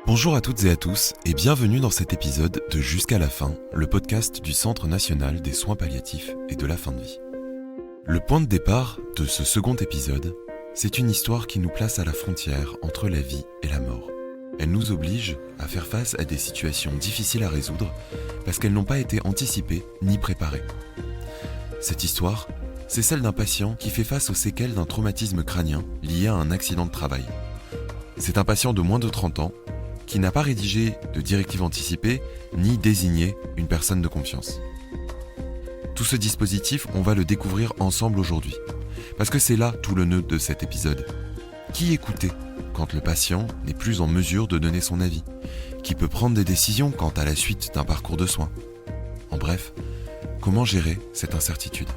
Bonjour à toutes et à tous et bienvenue dans cet épisode de Jusqu'à la fin, le podcast du Centre national des soins palliatifs et de la fin de vie. Le point de départ de ce second épisode, c'est une histoire qui nous place à la frontière entre la vie et la mort. Elle nous oblige à faire face à des situations difficiles à résoudre parce qu'elles n'ont pas été anticipées ni préparées. Cette histoire, c'est celle d'un patient qui fait face aux séquelles d'un traumatisme crânien lié à un accident de travail. C'est un patient de moins de 30 ans qui n'a pas rédigé de directive anticipée ni désigné une personne de confiance. Tout ce dispositif, on va le découvrir ensemble aujourd'hui, parce que c'est là tout le nœud de cet épisode. Qui écouter quand le patient n'est plus en mesure de donner son avis? Qui peut prendre des décisions quant à la suite d'un parcours de soins? En bref, comment gérer cette incertitude?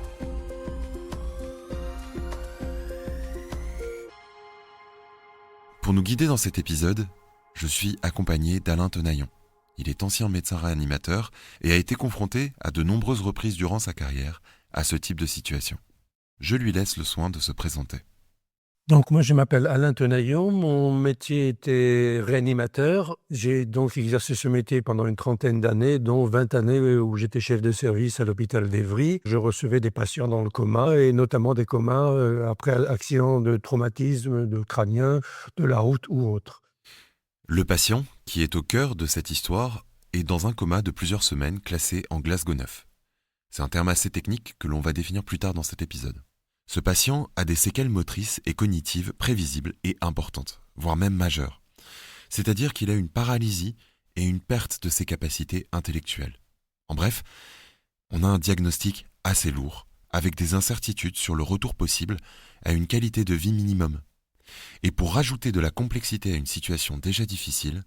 Pour nous guider dans cet épisode, je suis accompagné d'Alain Tenaillon. Il est ancien médecin réanimateur et a été confronté à de nombreuses reprises durant sa carrière à ce type de situation. Je lui laisse le soin de se présenter. Donc moi je m'appelle Alain Tenaillon, mon métier était réanimateur. J'ai donc exercé ce métier pendant une trentaine d'années, dont 20 années où j'étais chef de service à l'hôpital d'Evry. Je recevais des patients dans le coma et notamment des comas après accident de traumatisme, de crânien, de la route ou autre. Le patient, qui est au cœur de cette histoire, est dans un coma de plusieurs semaines classé en Glasgow 9. C'est un terme assez technique que l'on va définir plus tard dans cet épisode. Ce patient a des séquelles motrices et cognitives prévisibles et importantes, voire même majeures. C'est-à-dire qu'il a une paralysie et une perte de ses capacités intellectuelles. En bref, on a un diagnostic assez lourd, avec des incertitudes sur le retour possible à une qualité de vie minimum. Et pour rajouter de la complexité à une situation déjà difficile,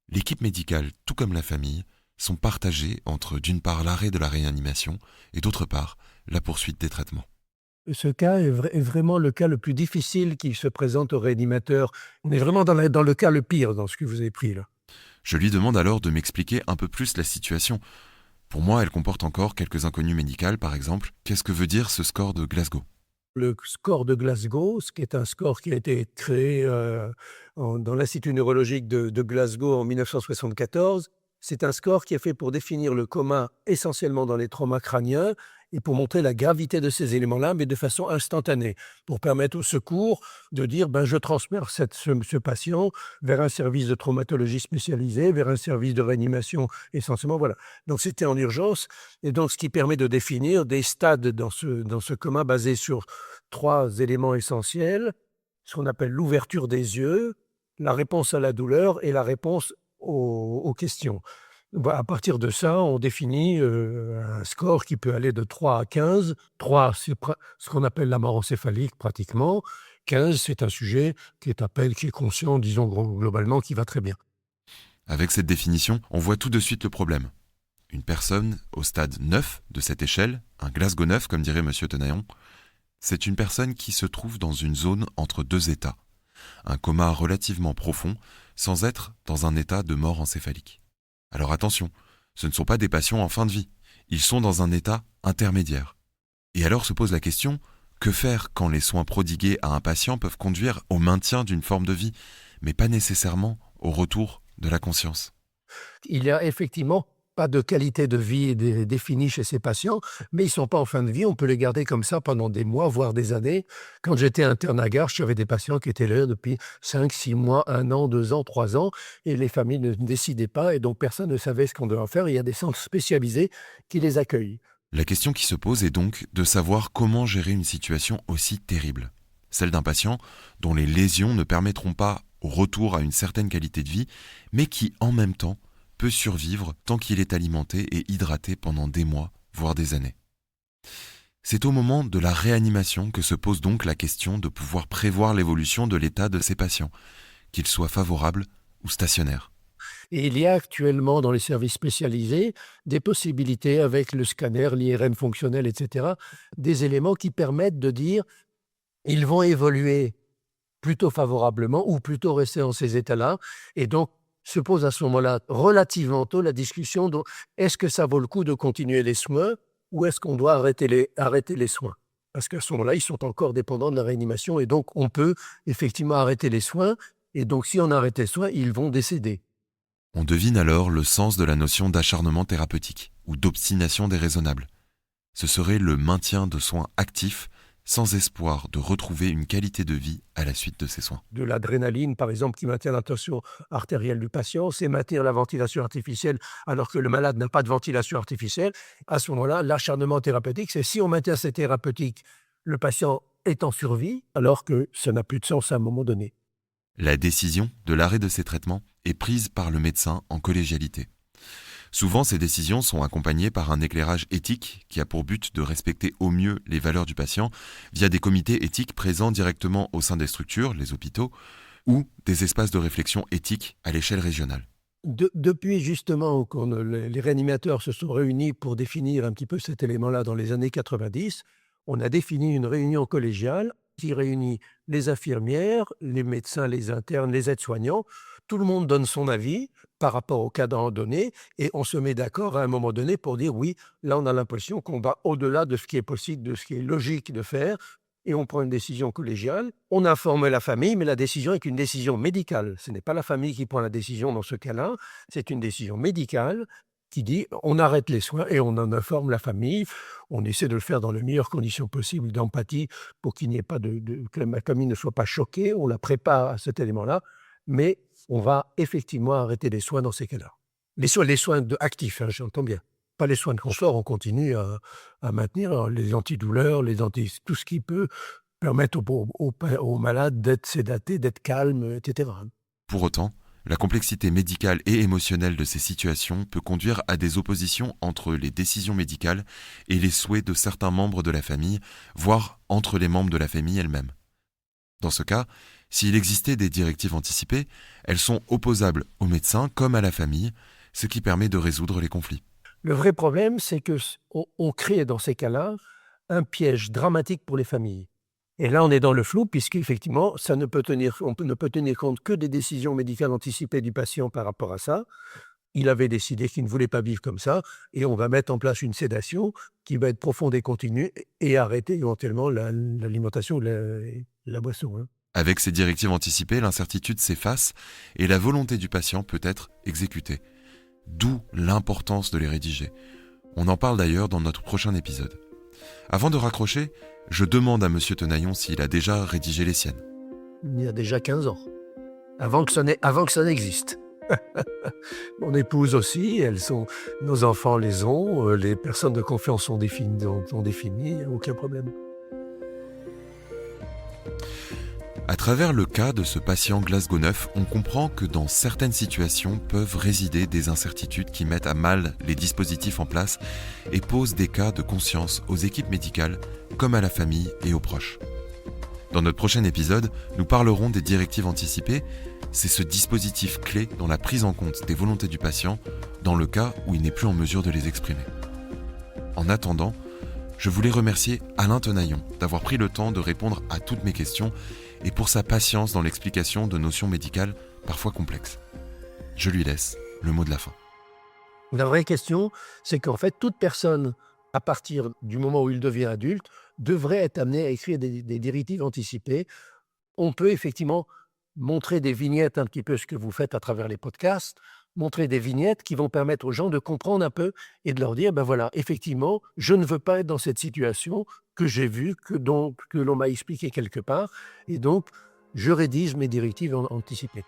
l'équipe médicale, tout comme la famille, sont partagées entre d'une part l'arrêt de la réanimation et d'autre part la poursuite des traitements. Ce cas est vraiment le cas le plus difficile qui se présente au réanimateur. On est vraiment dans le cas le pire dans ce que vous avez pris là. Je lui demande alors de m'expliquer un peu plus la situation. Pour moi, elle comporte encore quelques inconnues médicales, par exemple. Qu'est-ce que veut dire ce score de Glasgow ? Le score de Glasgow, ce qui est un score qui a été créé dans l'Institut neurologique de Glasgow en 1974, c'est un score qui est fait pour définir le coma essentiellement dans les traumas crâniens et pour montrer la gravité de ces éléments-là, mais de façon instantanée, pour permettre au secours de dire je transmets ce patient vers un service de traumatologie spécialisé, vers un service de réanimation essentiellement. Voilà. Donc c'était en urgence, et donc ce qui permet de définir des stades dans ce coma basés sur 3 éléments essentiels, ce qu'on appelle l'ouverture des yeux, la réponse à la douleur et la réponse aux questions. À partir de ça, on définit un score qui peut aller de 3 à 15. 3, c'est ce qu'on appelle la mort encéphalique pratiquement. 15, c'est un sujet qui est conscient, disons globalement, qui va très bien. Avec cette définition, on voit tout de suite le problème. Une personne au stade 9 de cette échelle, un Glasgow 9 comme dirait M. Tenaillon, c'est une personne qui se trouve dans une zone entre 2 états. Un coma relativement profond, sans être dans un état de mort encéphalique. Alors attention, ce ne sont pas des patients en fin de vie, ils sont dans un état intermédiaire. Et alors se pose la question, que faire quand les soins prodigués à un patient peuvent conduire au maintien d'une forme de vie, mais pas nécessairement au retour de la conscience? Il y a effectivement pas de qualité de vie définie chez ces patients, mais ils ne sont pas en fin de vie, on peut les garder comme ça pendant des mois, voire des années. Quand j'étais interne à Garches, j'avais des patients qui étaient là depuis 5, 6 mois, 1 an, 2 ans, 3 ans, et les familles ne décidaient pas, et donc personne ne savait ce qu'on devait en faire. Il y a des centres spécialisés qui les accueillent. La question qui se pose est donc de savoir comment gérer une situation aussi terrible. Celle d'un patient dont les lésions ne permettront pas au retour à une certaine qualité de vie, mais qui en même temps peut survivre tant qu'il est alimenté et hydraté pendant des mois, voire des années. C'est au moment de la réanimation que se pose donc la question de pouvoir prévoir l'évolution de l'état de ces patients, qu'il soit favorable ou stationnaire. Et il y a actuellement dans les services spécialisés des possibilités avec le scanner, l'IRM fonctionnel, etc., des éléments qui permettent de dire ils vont évoluer plutôt favorablement ou plutôt rester dans ces états-là. Et donc, se pose à ce moment-là relativement tôt la discussion de est-ce que ça vaut le coup de continuer les soins ou est-ce qu'on doit arrêter les soins? Parce qu'à ce moment-là, ils sont encore dépendants de la réanimation et donc on peut effectivement arrêter les soins. Et donc, si on arrête les soins, ils vont décéder. On devine alors le sens de la notion d'acharnement thérapeutique ou d'obstination déraisonnable. Ce serait le maintien de soins actifs sans espoir de retrouver une qualité de vie à la suite de ces soins. De l'adrénaline, par exemple, qui maintient la tension artérielle du patient, c'est maintenir la ventilation artificielle alors que le malade n'a pas de ventilation artificielle. À ce moment-là, l'acharnement thérapeutique, c'est si on maintient cette thérapeutique, le patient est en survie, alors que ça n'a plus de sens à un moment donné. La décision de l'arrêt de ces traitements est prise par le médecin en collégialité. Souvent, ces décisions sont accompagnées par un éclairage éthique qui a pour but de respecter au mieux les valeurs du patient via des comités éthiques présents directement au sein des structures, les hôpitaux, ou des espaces de réflexion éthique à l'échelle régionale. Depuis justement qu'on les réanimateurs se sont réunis pour définir un petit peu cet élément-là dans les années 90, on a défini une réunion collégiale qui réunit les infirmières, les médecins, les internes, les aides-soignants. Tout le monde donne son avis par rapport au cadre donné et on se met d'accord à un moment donné pour dire oui, là on a l'impression qu'on va au-delà de ce qui est possible, de ce qui est logique de faire et on prend une décision collégiale. On informe la famille, mais la décision est une décision médicale. Ce n'est pas la famille qui prend la décision dans ce cas-là, c'est une décision médicale qui dit on arrête les soins et on en informe la famille. On essaie de le faire dans les meilleures conditions possibles d'empathie pour qu'il n'y ait pas que la famille ne soit pas choquée. On la prépare à cet élément-là, mais on va effectivement arrêter les soins dans ces cas-là. Les soins actifs, hein, j'entends bien. Pas les soins de confort, on continue à maintenir les antidouleurs, tout ce qui peut permettre aux malades d'être sédatés, d'être calmes, etc. Pour autant, la complexité médicale et émotionnelle de ces situations peut conduire à des oppositions entre les décisions médicales et les souhaits de certains membres de la famille, voire entre les membres de la famille elle-même. Dans ce cas, s'il existait des directives anticipées, elles sont opposables aux médecins comme à la famille, ce qui permet de résoudre les conflits. Le vrai problème, c'est qu'on crée dans ces cas-là un piège dramatique pour les familles. Et là, on est dans le flou, puisqu'effectivement, on ne peut tenir compte que des décisions médicales anticipées du patient par rapport à ça. Il avait décidé qu'il ne voulait pas vivre comme ça, et on va mettre en place une sédation qui va être profonde et continue, et arrêter éventuellement l'alimentation ou la boisson. Hein. Avec ces directives anticipées, l'incertitude s'efface et la volonté du patient peut être exécutée. D'où l'importance de les rédiger. On en parle d'ailleurs dans notre prochain épisode. Avant de raccrocher, je demande à M. Tenaillon s'il a déjà rédigé les siennes. Il y a déjà 15 ans, avant que ça n'existe. Mon épouse aussi, nos enfants les ont, les personnes de confiance sont définies, il n'y a aucun problème. À travers le cas de ce patient Glasgow 9, on comprend que dans certaines situations peuvent résider des incertitudes qui mettent à mal les dispositifs en place et posent des cas de conscience aux équipes médicales comme à la famille et aux proches. Dans notre prochain épisode, nous parlerons des directives anticipées. C'est ce dispositif clé dans la prise en compte des volontés du patient dans le cas où il n'est plus en mesure de les exprimer. En attendant, je voulais remercier Alain Tenaillon d'avoir pris le temps de répondre à toutes mes questions et pour sa patience dans l'explication de notions médicales parfois complexes. Je lui laisse le mot de la fin. La vraie question, c'est qu'en fait, toute personne, à partir du moment où il devient adulte, devrait être amenée à écrire des directives anticipées. On peut effectivement montrer des vignettes, un petit peu ce que vous faites à travers les podcasts, montrer des vignettes qui vont permettre aux gens de comprendre un peu et de leur dire, ben voilà, effectivement, je ne veux pas être dans cette situation que j'ai vue, que l'on m'a expliqué quelque part, et donc je rédige mes directives anticipées.